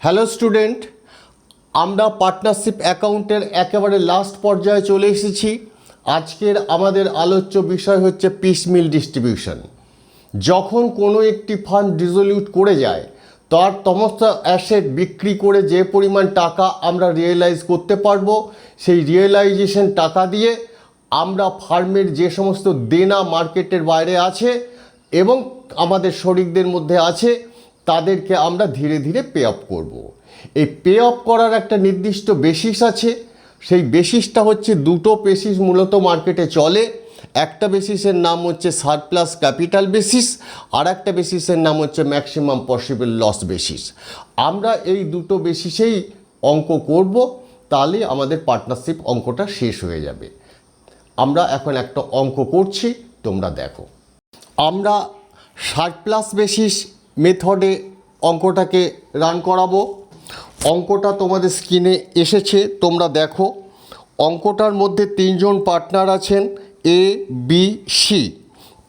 Hello student, আমরা partnership অ্যাকাউন্টের একেবারে লাস্ট পর্যায়ে চলে এসেছি। আজকের আমাদের আলোচ্য বিষয় হচ্ছে পিসমিল ডিস্ট্রিবিউশন। যখন কোনো একটি ফান্ড ডিসলিউট করে যায়, তার সমস্ত অ্যাসেট বিক্রি করে যে পরিমাণ টাকা আমরা রিয়েলাইজ করতে পারবো, সেই রিয়েলাইজেশন টাকা দিয়ে আমরা ফার্মের যে সমস্ত দেনা মার্কেটের বাইরে আছে এবং আমাদের শরিকদের মধ্যে আছে, তাদেরকে আমরা ধীরে ধীরে পে অফ করবো। এই পে অফ করার একটা নির্দিষ্ট বেসিস আছে। সেই বেসিসটা হচ্ছে দুটো বেসিস মূলত মার্কেটে চলে। একটা বেসিসের নাম হচ্ছে সারপ্লাস ক্যাপিটাল বেসিস, আর একটা বেসিসের নাম হচ্ছে ম্যাক্সিমাম পসিবল লস বেসিস। আমরা এই দুটো বেসিসেই অঙ্ক করব, তাহলে আমাদের পার্টনারশিপ অঙ্কটা শেষ হয়ে যাবে। আমরা এখন একটা অঙ্ক করছি, তোমরা দেখো। আমরা সারপ্লাস বেসিস মেথডে অঙ্কটাকে রান করাবো। অঙ্কটা তোমাদের স্ক্রিনে এসেছে, তোমরা দেখো। অঙ্কটার মধ্যে তিনজন পার্টনার আছেন, এ, বি, সি।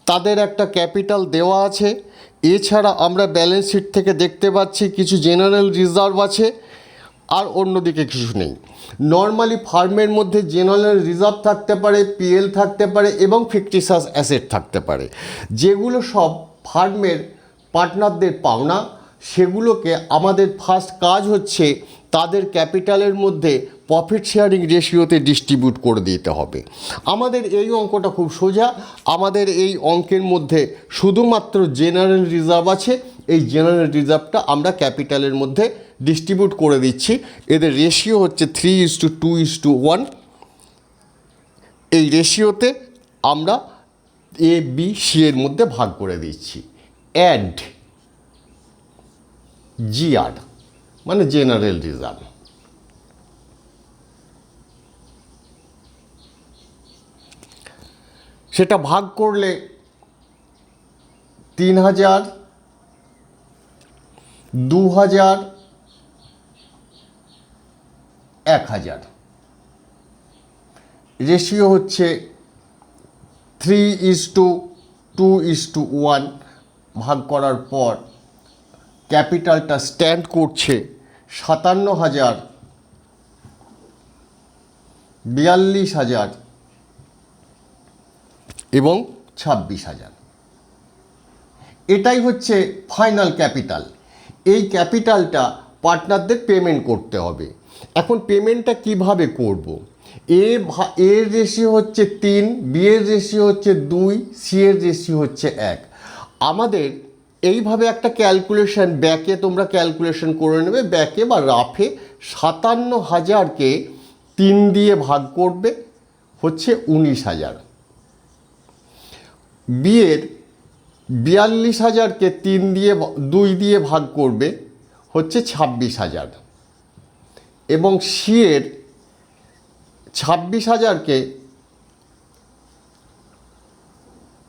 তাদের একটা ক্যাপিটাল দেওয়া আছে। এছাড়া আমরা ব্যালেন্স শিট থেকে দেখতে পাচ্ছি কিছু জেনারেল রিজার্ভ আছে, আর অন্যদিকে কিছু নেই। নর্মালি ফার্মের মধ্যে জেনারেল রিজার্ভ থাকতে পারে, পিএল থাকতে পারে এবং ফিকটিশাস অ্যাসেট থাকতে পারে, যেগুলো সব ফার্মের পার্টনারদের পাওনা। সেগুলোকে আমাদের ফার্স্ট কাজ হচ্ছে তাদের ক্যাপিটালের মধ্যে প্রফিট শেয়ারিং রেশিওতে ডিস্ট্রিবিউট করে দিতে হবে। আমাদের এই অঙ্কটা খুব সোজা। আমাদের এই অঙ্কের মধ্যে শুধুমাত্র জেনারেল রিজার্ভ আছে। এই জেনারেল রিজার্ভটা আমরা ক্যাপিটালের মধ্যে ডিস্ট্রিবিউট করে দিচ্ছি। এদের রেশিও হচ্ছে 3:2:1। এই রেশিওতে আমরা এ, বি, সি এর মধ্যে ভাগ করে দিচ্ছি। অ্যাড জিআর মানে জেনারেল রিজার্ভ। সেটা ভাগ করলে 3000, 2000, 1000। রেশিও হচ্ছে 3:2:1। ভাগ করার পর ক্যাপিটালটা স্ট্যান্ড করছে 57,000, 42,000 এবং 26,000। এটাই হচ্ছে ফাইনাল ক্যাপিটাল। এই ক্যাপিটালটা পার্টনারদের পেমেন্ট করতে হবে। এখন পেমেন্টটা কিভাবে করব? এর রেশিও হচ্ছে 3, বি এর রেশিও হচ্ছে 2, সি এর রেশিও হচ্ছে 1। আমাদের এইভাবে একটা ক্যালকুলেশন, ব্যাকে তোমরা ক্যালকুলেশন করে নেবে। ব্যাকে বা রাফে 57,000কে 3 দিয়ে ভাগ করবে, হচ্ছে 19,000। বিয়ের 42,000কে 2 দিয়ে ভাগ করবে, হচ্ছে 26,000। এবং সিয়ের 26,000কে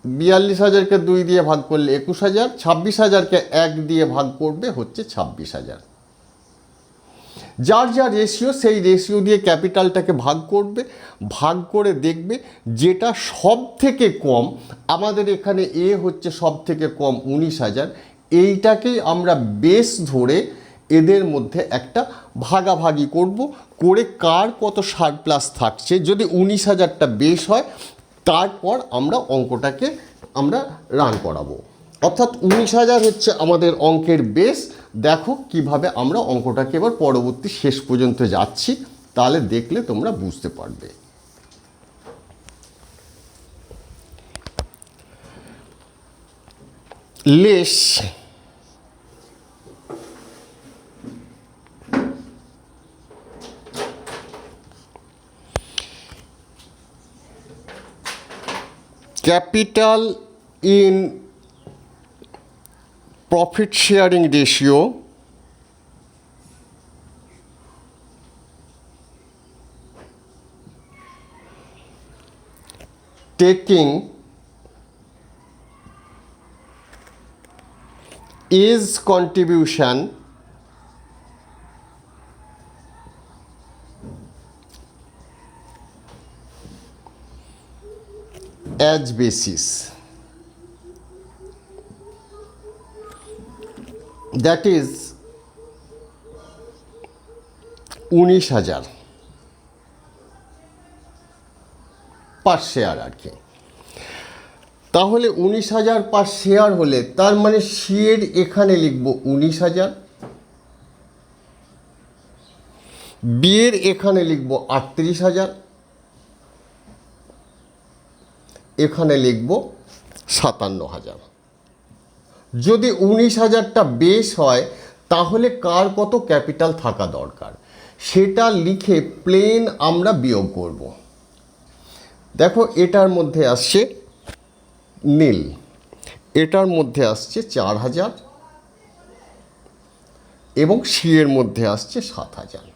42,000কে 2 দিয়ে ভাগ করলে 21,000, 26,000কে 1 দিয়ে ভাগ করবে, হচ্ছে 26,000। যার যা রেশিও, সেই রেশিও দিয়ে ক্যাপিটালটাকে ভাগ করবে। ভাগ করে দেখবে যেটা সব থেকে কম, আমাদের এখানে এ হচ্ছে সব থেকে কম 19,000। এইটাকেই আমরা বেস ধরে এদের মধ্যে একটা ভাগাভাগি করব, করে কার কত সারপ্লাস থাকছে। যদি 19,000টা বেস হয়, তারপর আমরা অঙ্কটাকে আমরা রান করাবো। অর্থাৎ 19,000 হচ্ছে আমাদের অঙ্কের বেস। দেখো কিভাবে আমরা অঙ্কটাকে এবার পরবর্তী শেষ পর্যন্ত যাচ্ছি, তাহলে দেখলে তোমরা বুঝতে পারবে। Less capital in profit sharing ratio taking is contribution as basis, that is 19,000 per share আর কি। তাহলে 19,000 পার শেয়ার হলে তার মানে শেয়ার এখানে লিখব 19,000, বিয়ের এখানে লিখব 38,000, এখানে লিখব 57,000। যদি 19,000টা বেশ হয় তাহলে কার কত ক্যাপিটাল থাকা দরকার সেটা লিখে প্লেন আমরা বিয়োগ করব। দেখো এটার মধ্যে আসছে নীল, এটার মধ্যে আসছে 4,000 এবং সিয়ের মধ্যে আসছে 7,000।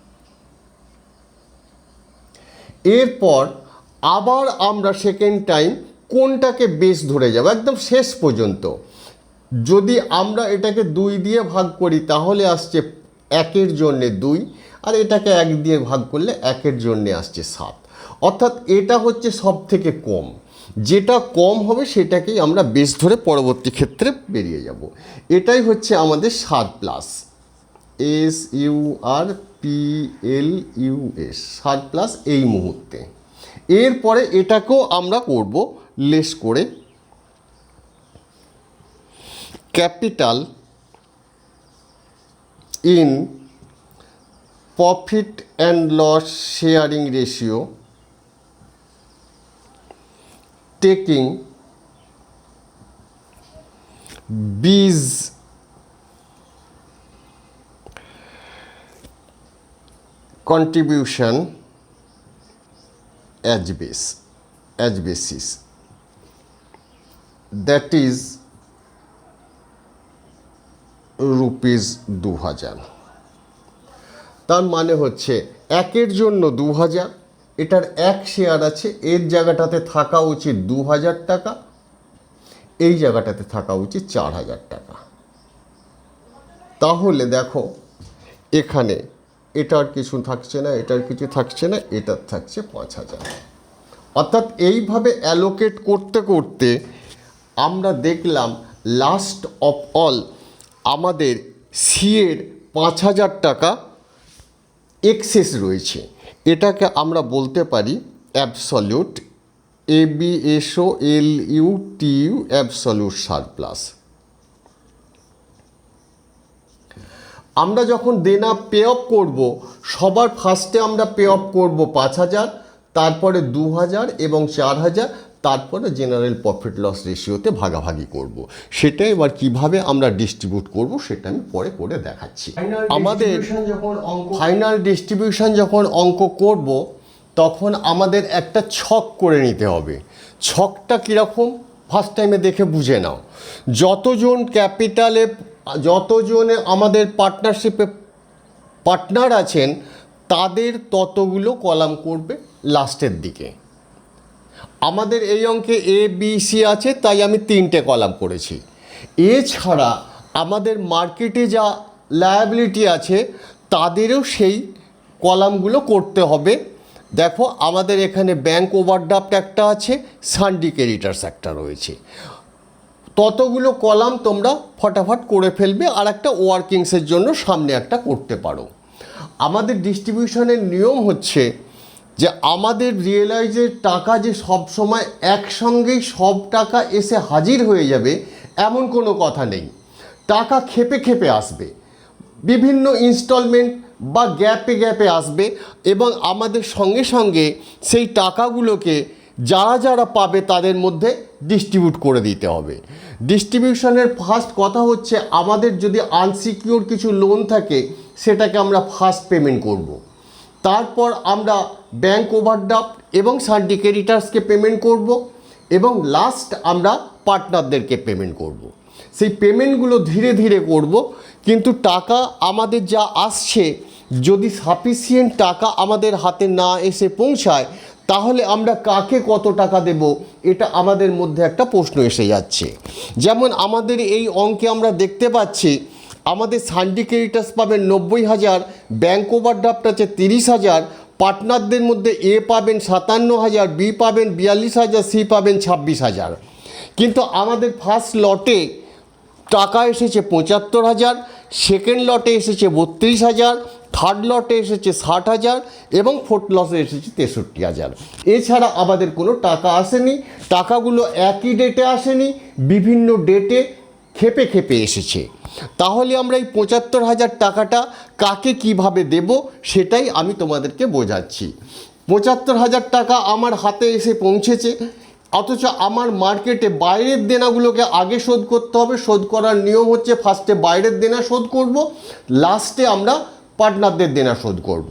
এরপর আবার আমরা সেকেন্ড টাইম কোনটাকে বেস ধরে যাব একদম শেষ পর্যন্ত। যদি আমরা এটাকে 2 দিয়ে ভাগ করি তাহলে আসছে 1-এর জন্যে 2, আর এটাকে 1 দিয়ে ভাগ করলে 1-এর জন্যে আসছে 7। অর্থাৎ এটা হচ্ছে সব থেকে কম, যেটা কম হবে সেটাকেই আমরা বেস ধরে পরবর্তী ক্ষেত্রে বেরিয়ে যাব। এটাই হচ্ছে আমাদের সারপ্লাস, SURPLUS, সারপ্লাস এই মুহূর্তে। এরপরে এটাকেও আমরা করব লেস করে capital in profit and loss sharing ratio taking B's contribution as basis, that is rupees 2,000। তার মানে হচ্ছে 1-এর জন্য 2,000, এটার 1 শেয়ার আছে, এর জায়গাটাতে থাকা উচিত 2,000 টাকা, এই জায়গাটাতে থাকা উচিত 4,000 টাকা। তাহলে দেখো এখানে এটার কিছু থাকছে না, এটার কিছু থাকছে না, এটার থাকছে 5,000। অর্থাৎ এইভাবে অ্যালোকেট করতে করতে আমরা দেখলাম লাস্ট অফ অল আমাদের সিয়ের 5,000 টাকা এক্সেস রয়েছে। এটাকে আমরা বলতে পারি অ্যাবসলিউট, ABSOLUTU, অ্যাবসলিউট সারপ্লাস। আমরা যখন দেনা পে অফ করব সবার ফার্স্টে আমরা পে অফ করব 5,000, তারপরে 2,000 এবং 4,000, তারপরে জেনারেল প্রফিট লস রেশিওতে ভাগাভাগি করব। সেটা এবার কিভাবে আমরা ডিস্ট্রিবিউট করব সেটা আমি পরে করে দেখাচ্ছি। আমাদের ফাইনাল ডিস্ট্রিবিউশন যখন অঙ্ক করব তখন আমাদের একটা ছক করে নিতে হবে। ছকটা কীরকম ফার্স্ট টাইমে দেখে বুঝে নাও। যতজনে আমাদের পার্টনারশিপে পার্টনার আছেন তাদের ততগুলো কলাম করবে লাস্টের দিকে। আমাদের এই অঙ্কে ABC আছে তাই আমি 3টে কলাম করেছি। এছাড়া আমাদের মার্কেটে যা লায়াবিলিটি আছে তাদেরও সেই কলামগুলো করতে হবে। দেখো আমাদের এখানে ব্যাংক ওভারড্রাফট একটা আছে, সানডি ক্রেডিটার্স একটা রয়েছে। ততগুলো কলাম তোমরা ফটাফট করে ফেলবে, আর একটা ওয়ার্কিংসের জন্য সামনে একটা করতে পারো। আমাদের ডিস্ট্রিবিউশনের নিয়ম হচ্ছে যে আমাদের রিয়েলাইজের টাকা যে সব সময় একসঙ্গেই সব টাকা এসে হাজির হয়ে যাবে এমন কোনো কথা নেই। টাকা খেপে খেপে আসবে, বিভিন্ন ইনস্টলমেন্ট বা গ্যাপে গ্যাপে আসবে, এবং আমাদের সঙ্গে সঙ্গে সেই টাকাগুলোকে যারা যারা পাবে তাদের মধ্যে ডিস্ট্রিবিউট করে দিতে হবে। ডিস্ট্রিবিউশনের ফার্স্ট কথা হচ্ছে আমাদের যদি আনসিকিউর কিছু লোন থাকে সেটাকে আমরা ফার্স্ট পেমেন্ট করব। তারপর আমরা ব্যাংক ওভারড্রাফট এবং সানডি ক্রেডিটার্সকে পেমেন্ট করব, এবং লাস্ট আমরা পার্টনারদেরকে পেমেন্ট করব। সেই পেমেন্টগুলো ধীরে ধীরে করব, কিন্তু টাকা আমাদের যা আসছে যদি সাফিসিয়েন্ট টাকা আমাদের হাতে না এসে পৌঁছায় তাহলে আমরা কাকে কত টাকা দেব এটা আমাদের মধ্যে একটা প্রশ্ন এসে যাচ্ছে। যেমন আমাদের এই অঙ্কে আমরা দেখতে পাচ্ছি আমাদের সানডি ক্রেডিটার্স পাবেন 90,000, ব্যাংক ওভারড্রাফট আছে 30,000, পার্টনারদের মধ্যে এ পাবেন 57,000, বি পাবেন 42,000, সি পাবেন 26,000। কিন্তু আমাদের ফার্স্ট লটে টাকা এসেছে 75,000, সেকেন্ড লটে এসেছে 32,000, থার্ড লটে এসেছে 60,000 এবং ফোর্থ লটে এসেছে 63,000। এছাড়া আমাদের কোনো টাকা আসেনি, টাকাগুলো একই ডেটে আসেনি, বিভিন্ন ডেটে খেপে খেপে এসেছে। তাহলে আমরা এই 75,000 টাকাটা কাকে কিভাবে দেব সেটাই আমি তোমাদেরকে বোঝাচ্ছি। 75,000 টাকা আমার হাতে এসে পৌঁছেছে, অথচ আমার মার্কেটে বাইরের দেনাগুলোকে আগে শোধ করতে হবে। শোধ করার নিয়ম হচ্ছে ফার্স্টে বাইরের দেনা শোধ করব, লাস্টে আমরা পার্টনারদের দেনা শোধ করব।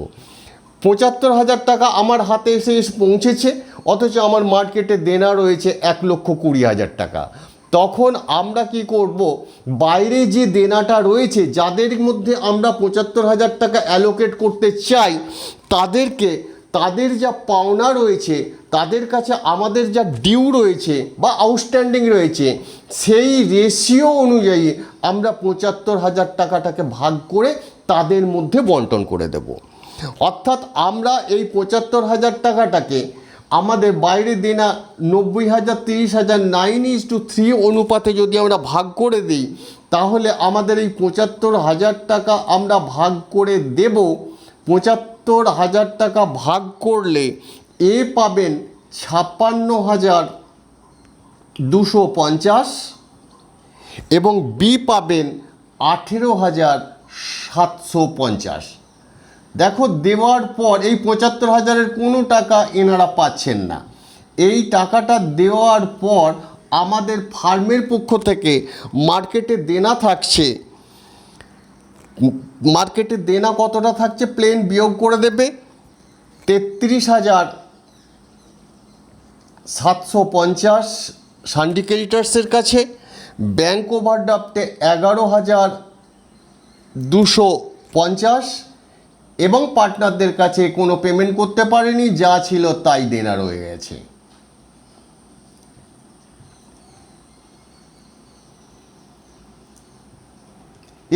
75,000 টাকা আমার হাতে এসে পৌঁছেছে, অথচ আমার মার্কেটে দেনা রয়েছে 1,20,000 টাকা। তখন আমরা কি করব, বাইরে যে দেনাটা রয়েছে, যাদের মধ্যে আমরা 75,000 টাকা অ্যালোকেট করতে চাই, তাদেরকে তাদের যা পাওনা রয়েছে, তাদের কাছে আমাদের যা ডিউ রয়েছে বা আউটস্ট্যান্ডিং রয়েছে, সেই রেশিও অনুযায়ী আমরা 75,000 টাকাটাকে ভাগ করে তাদের মধ্যে বন্টন করে দেব। অর্থাৎ আমরা এই 75,000 টাকাটাকে আমাদের বাইরে দেনা 90,000, 30,000, 9:3 অনুপাতে যদি আমরা ভাগ করে দিই, তাহলে আমাদের এই 75,000 টাকা আমরা ভাগ করে দেব। 75,000 টাকা ভাগ করলে এ পাবেন 56,250 এবং বি পাবেন 18,750। দেখো, দেওয়ার পর এই 75,000-এর কোনো টাকা এনারা পাচ্ছেন না। এই টাকাটা দেওয়ার পর আমাদের ফার্মের পক্ষ থেকে মার্কেটে দেনা থাকছে। মার্কেটে দেনা কতটা থাকছে প্লেন বিয়োগ করে দেবে, 33,750 সিন্ডিকেটার্সের কাছে, ব্যাংক ওভারড্রাফটে 11,250 এবং পার্টনারদের কাছে কোনো পেমেন্ট করতে পারেনি, যা ছিল তাই দেনা রয়ে গেছে।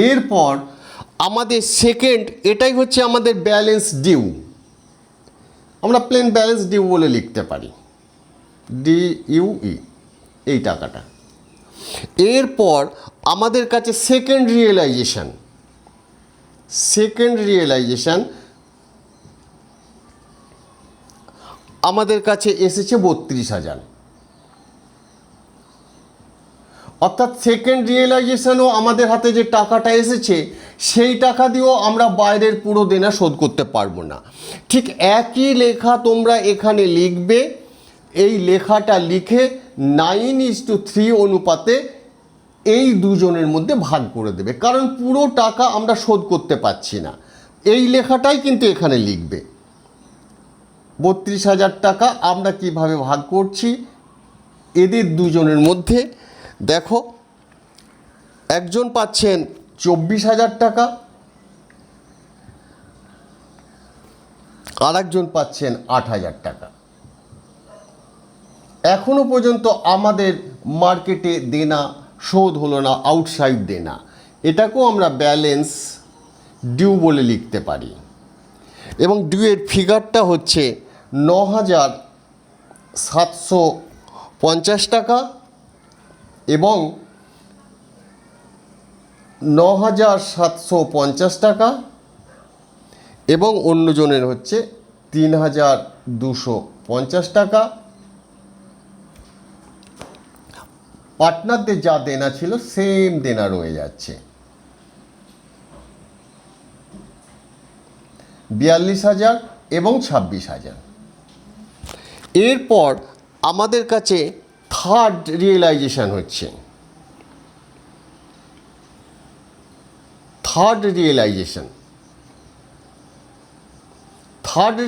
এরপর আমাদের সেকেন্ড, এটাই হচ্ছে আমাদের ব্যালেন্স ডিউ। আমরা প্লেন ব্যালেন্স ডিউ বলে লিখতে পারি, ডিইউই, এই টাকাটা। এরপর আমাদের কাছে সেকেন্ড রিয়েলাইজেশন আমাদের কাছে এসেছে 32,000। অর্থাৎ সেকেন্ড রিয়েলাইজেশনও আমাদের হাতে যে টাকাটা এসেছে, সেই টাকা দিয়েও আমরা বাইরের পুরো দেনা শোধ করতে পারবো না। ঠিক একই লেখা তোমরা এখানে লিখবে। এই লেখাটা লিখে 9:3 অনুপাতে এই দুজনের মধ্যে ভাগ করে দেবে, কারণ পুরো টাকা আমরা শোধ করতে পারছি না। এই লেখাটাই কিন্তু এখানে লিখবে। 32,000 টাকা আমরা কিভাবে ভাগ করছি এদের দুজনের মধ্যে। দেখো, একজন পাচ্ছেন 24,000 টাকা, আর একজন পাচ্ছেন 8,000 টাকা। এখনো পর্যন্ত আমাদের মার্কেটে দেনা শোধ হলো না, আউটসাইড দেনা। এটাকেও আমরা ব্যালেন্স ডিউ বলে লিখতে পারি। এবং ডিউয়ের ফিগারটা হচ্ছে 9,750 টাকা এবং 9,750 টাকা এবং অন্যজনের হচ্ছে 3,250 টাকা। পার্টনারদের যা দেনা ছিল সেম দেনা রয়ে যাচ্ছে, 42,000 এবং 26,000। এরপর আমাদের কাছে থার্ড রিয়েলাইজেশন হচ্ছে। থার্ড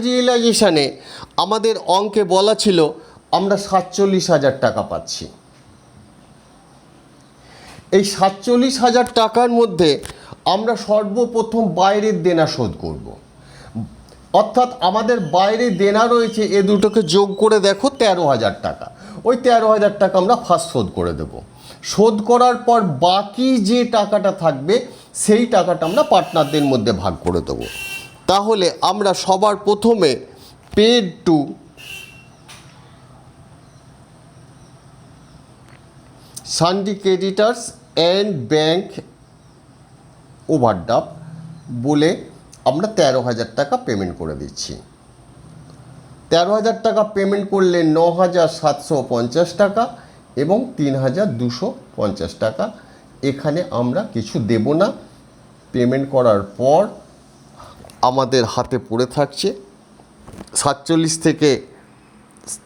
রিয়েলাইজেশনে আমাদের অঙ্কে বলা ছিল আমরা 47,000 টাকা পাচ্ছি। এই 47,000 টাকার মধ্যে আমরা সর্বপ্রথম বাইরের দেনা শোধ করব। অর্থাৎ আমাদের বাইরে দেনা রয়েছে, এ দুটোকে যোগ করে দেখো 13,000 টাকা। ওই 13,000 টাকা আমরা ফার্স্ট শোধ করে দেব। শোধ করার পর বাকি যে টাকাটা থাকবে সেই টাকাটা আমরা পার্টনারদের মধ্যে ভাগ করে দেব। তাহলে আমরা সবার প্রথমে paid to syndicators and bank ওভারড্রাফট বলে আমরা 13,000 টাকা পেমেন্ট করে দিচ্ছি। 13,000 টাকা পেমেন্ট করলে 9,750 টাকা এবং 3,250 টাকা এখানে আমরা কিছু দেব না। পেমেন্ট করার পর আমাদের হাতে পড়ে থাকছে 47 থেকে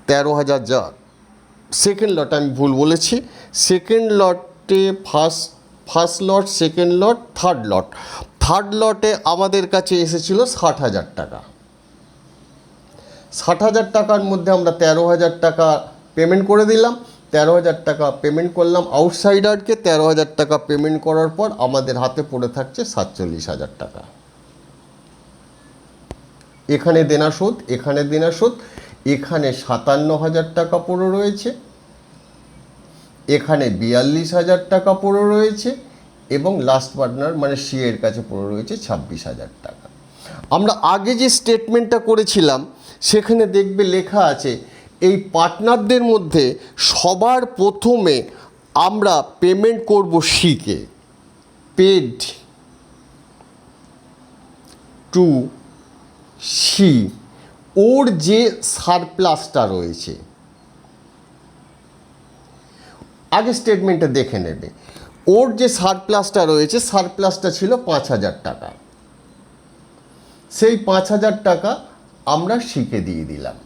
13,000 যা সেকেন্ড লট, আমি ভুল বলেছি, সেকেন্ড লটে ফার্স্ট লট, সেকেন্ড লট, থার্ড লটে আমাদের কাছে এসেছিল 60,000 টাকা। 60,000 টাকার মধ্যে আমরা 13,000 টাকা পেমেন্ট করে দিলাম। 13,000 টাকা পেমেন্ট করলাম আউটসাইডারকে। 13,000 টাকা পেমেন্ট করার পর আমাদের হাতে পড়ে থাকছে 47,000 টাকা। এখানে দেনা সুদ, এখানে দেনা সুদ, এখানে 57,000 টাকা পড়ে রয়েছে, এখানে 42,000 টাকা পড়ে রয়েছে এবং লাস্ট পার্টনার মানে সি এর কাছে পড়ে রয়েছে 26,000 টাকা। আমরা আগে যে স্টেটমেন্টটা করেছিলাম সেখানে দেখবে লেখা আছে এই পার্টনারদের মধ্যে সবার প্রথমে আমরা পেমেন্ট করব সিকে, পেড টু সি। ওর যে সারপ্লাসটা রয়েছে আগে স্টেটমেন্টে দেখে নেবে, ওর যে সারপ্লাসটা রয়েছে সারপ্লাসটা ছিল 5,000 টাকা। সেই 5,000 টাকা আমরা শিখে দিয়ে দিলাম।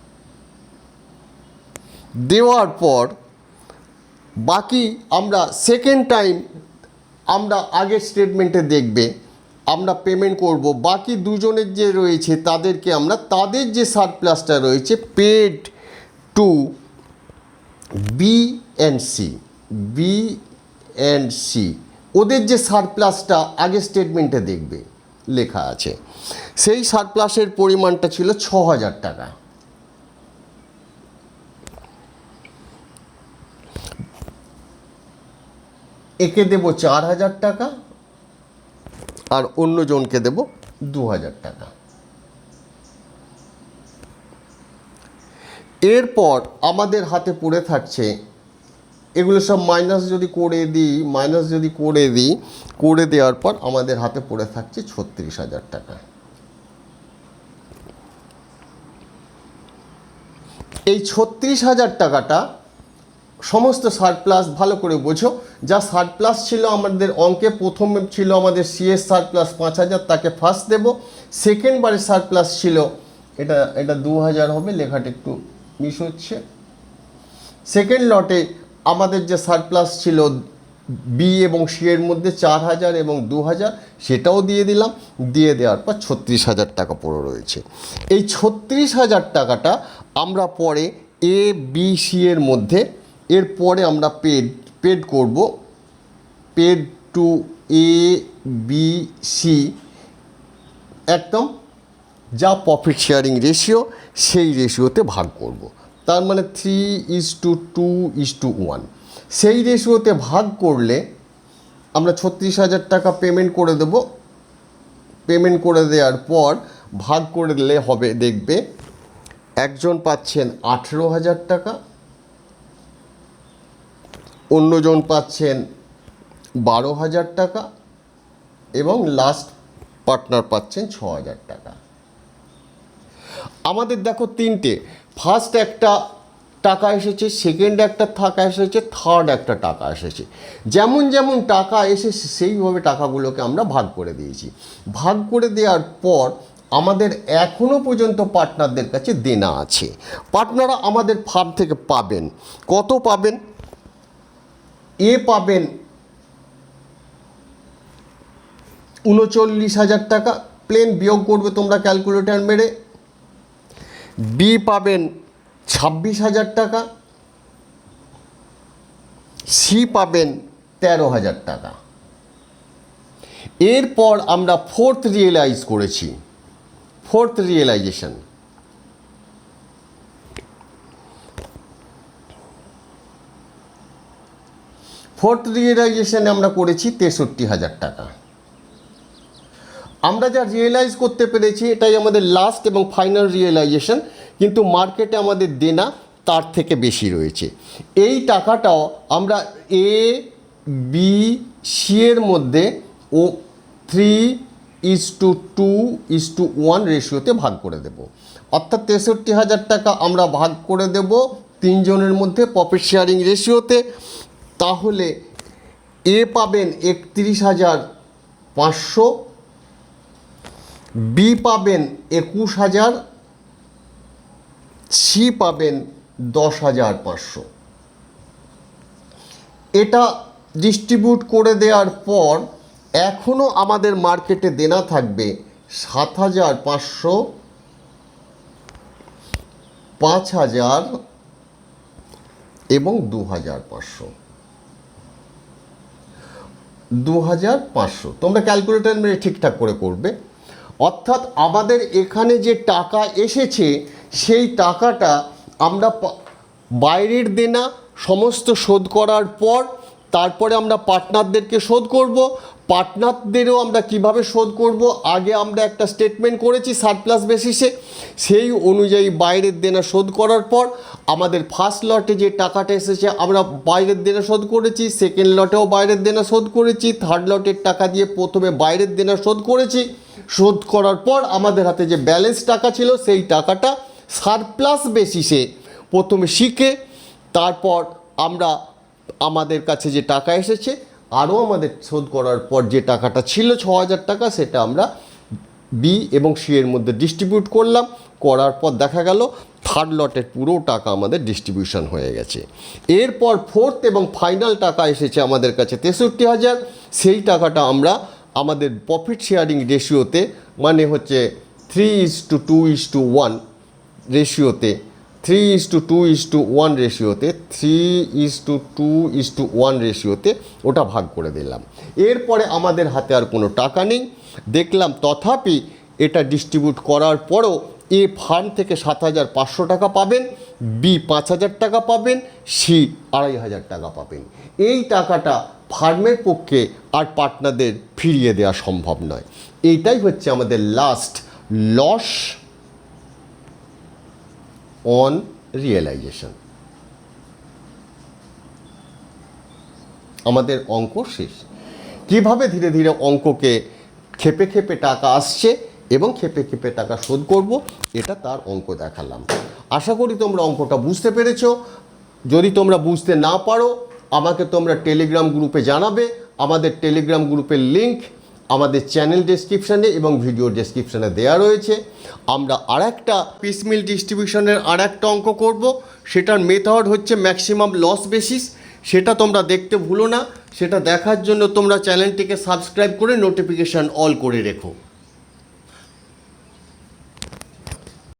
দেওয়ার পর বাকি আমরা সেকেন্ড টাইম আমরা আগের স্টেটমেন্টে দেখবে আমরা পেমেন্ট করব বাকি দুজনের যে রয়েছে তাদেরকে আমরা তাদের যে সারপ্লাসটা রয়েছে paid to B and C, ওদের যে সারপ্লাসটা আগের স্টেটমেন্টে দেখবে লেখা আছে, সেই সারপ্লাসের পরিমাণটা ছিল 6,000 টাকা। একে দেব 4,000 টাকা আর অন্যজনকে দেব 2,000 টাকা। এরপর আমাদের হাতে পড়ে থাকছে, এগুলো সব মাইনাস যদি করে দিই, করে দেওয়ার পর আমাদের হাতে পড়ে থাকছে 36,000 টাকা। এই 36,000 টাকাটা সমস্ত সারপ্লাস, ভালো করে বোঝো, যা সারপ্লাস ছিল আমাদের অঙ্কে প্রথমে ছিল আমাদের সিএস সারপ্লাস 5,000, তাকে ফার্স্ট দেব। সেকেন্ড বারের সারপ্লাস ছিল এটা 2,000 হবে, লেখাটা একটু মিস হচ্ছে। সেকেন্ড লটে আমাদের যে সারপ্লাস ছিল বি এবং সি এর মধ্যে 4,000 এবং 2,000 সেটাও দিয়ে দিলাম। দিয়ে দেওয়ার পর 36,000 টাকা পড়ে রয়েছে। এই 36,000 টাকাটা আমরা পরে এ বি সি এর মধ্যে, এরপরে আমরা পেড করব, paid two A B C, একদম যা প্রফিট শেয়ারিং রেশিও সেই রেশিওতে ভাগ করব। তার মানে 3:2:1 সেই রেশিওতে ভাগ করলে আমরা 36,000 টাকা পেমেন্ট করে দেব। পেমেন্ট করে দেওয়ার পর ভাগ করে দিলে হবে, দেখবে একজন পাচ্ছেন 18,000 টাকা, অন্যজন পাচ্ছেন 12,000 টাকা এবং লাস্ট পার্টনার পাচ্ছেন 6,000 টাকা। আমাদের দেখো তিনটে, ফার্স্ট একটা টাকা এসেছে, সেকেন্ড একটা টাকা এসেছে, থার্ড একটা টাকা এসেছে। যেমন যেমন টাকা এসেছে সেইভাবে টাকাগুলোকে আমরা ভাগ করে দিয়েছি। ভাগ করে দেওয়ার পর আমাদের এখনও পর্যন্ত পার্টনারদের কাছে দেনা আছে। পার্টনাররা আমাদের ফার্ম থেকে পাবেন, কত পাবেন? এ পাবেন 39,000 টাকা, প্লেন বিয়োগ করবে তোমরা ক্যালকুলেটর মেরে। বি পাবেন 26,000 টাকা, সি পাবেন 13,000 টাকা। এরপর আমরা ফোর্থ রিয়েলাইজেশন। ফোর্থ রিয়েলাইজেশনে আমরা করেছি 63,000 টাকা। আমরা যা রিয়েলাইজ করতে পেরেছি এটাই আমাদের লাস্ট এবং ফাইনাল রিয়েলাইজেশন, কিন্তু মার্কেটে আমাদের দেনা তার থেকে বেশি রয়েছে। এই টাকাটাও আমরা এ বি সি এর মধ্যে ও 3:2:1 রেশিওতে ভাগ করে দেব। অর্থাৎ 63,000 টাকা আমরা ভাগ করে দেব 3 জনের মধ্যে প্রফিট শেয়ারিং রেশিওতে। তাহলে এ পাবেন 31,500, বি পাবেন 21,000, সি পাবেন 10,500। এটা ডিস্ট্রিবিউট করে দেওয়ার পর এখনও আমাদের মার্কেটে দেনা থাকবে 7,500, 5,000 এবং 2,500। 2,500 তোমরা ক্যালকুলেটর মেরে ঠিকঠাক করে করবে। অর্থাৎ আমাদের এখানে যে টাকা এসেছে সেই টাকাটা আমরা বাইরের দেনা সমস্ত শোধ করার পর তারপরে আমরা পার্টনারদেরকে শোধ করব। পার্টনারদেরও আমরা কিভাবে শোধ করব, আগে আমরা একটা স্টেটমেন্ট করেছি সারপ্লাস বেসিসে, সেই অনুযায়ী বাইরের দেনা শোধ করার পর আমাদের ফার্স্ট লটে যে টাকাটা এসেছে আমরা বাইরের দেনা শোধ করেছি, সেকেন্ড লটেও বাইরের দেনা শোধ করেছি, থার্ড লটের টাকা দিয়ে প্রথমে বাইরের দেনা শোধ করেছি। শোধ করার পর আমাদের হাতে যে ব্যালেন্স টাকা ছিল সেই টাকাটা সারপ্লাস বেসিসে প্রথমে শিখে তারপর আমরা আমাদের কাছে যে টাকা এসেছে আরও আমাদের শোধ করার পর যে টাকাটা ছিল 6,000 টাকা সেটা আমরা বি এবং সি এর মধ্যে ডিস্ট্রিবিউট করলাম। করার পর দেখা গেল থার্ড লটের পুরো টাকা আমাদের ডিস্ট্রিবিউশন হয়ে গেছে। এরপর ফোর্থ এবং ফাইনাল টাকা এসেছে আমাদের কাছে 63,000। সেই টাকাটা আমরা আমাদের প্রফিট শেয়ারিং রেশিওতে মানে হচ্ছে 3:2:1 রেশিওতে 3:2:1 রেশিওতে 3:2:1 রেশিওতে ওটা ভাগ করে দিলাম। এরপরে আমাদের হাতে আর কোনো টাকা নেই। দেখলাম তথাপি এটা ডিস্ট্রিবিউট করার পরও এ ফান্ড থেকে 7,500 টাকা পাবেন, বি 5,000 টাকা পাবেন, সি 2,500 টাকা পাবেন। এই টাকাটা ফার্মের পক্ষে আর পার্টনারদের ফিরিয়ে দেওয়া সম্ভব নয়। এইটাই হচ্ছে আমাদের লাস্ট লস অন রিয়েলাইজেশন। আমাদের অঙ্ক শেষ। কিভাবে ধীরে ধীরে অঙ্ককে খেপে খেপে টাকা আসছে এবং খেপে খেপে টাকা শোধ করব এটা তার অঙ্ক দেখালাম। আশা করি তোমরা অঙ্কটা বুঝতে পেরেছো। যদি তোমরা বুঝতে না পারো আমাকে তোমরা টেলিগ্রাম গ্রুপে জানাবে। আমাদের টেলিগ্রাম গ্রুপের লিঙ্ক আমাদের চ্যানেল ডেসক্রিপশানে এবং ভিডিও ডেসক্রিপশানে দেওয়া রয়েছে। আমরা আরেকটা পিস মিল ডিস্ট্রিবিউশনের আরেকটা অঙ্ক করব, সেটার মেথড হচ্ছে ম্যাক্সিমাম লস বেসিস। সেটা তোমরা দেখতে ভুলো না। সেটা দেখার জন্য তোমরা চ্যানেলটিকে সাবস্ক্রাইব করে নোটিফিকেশান অল করে রেখো।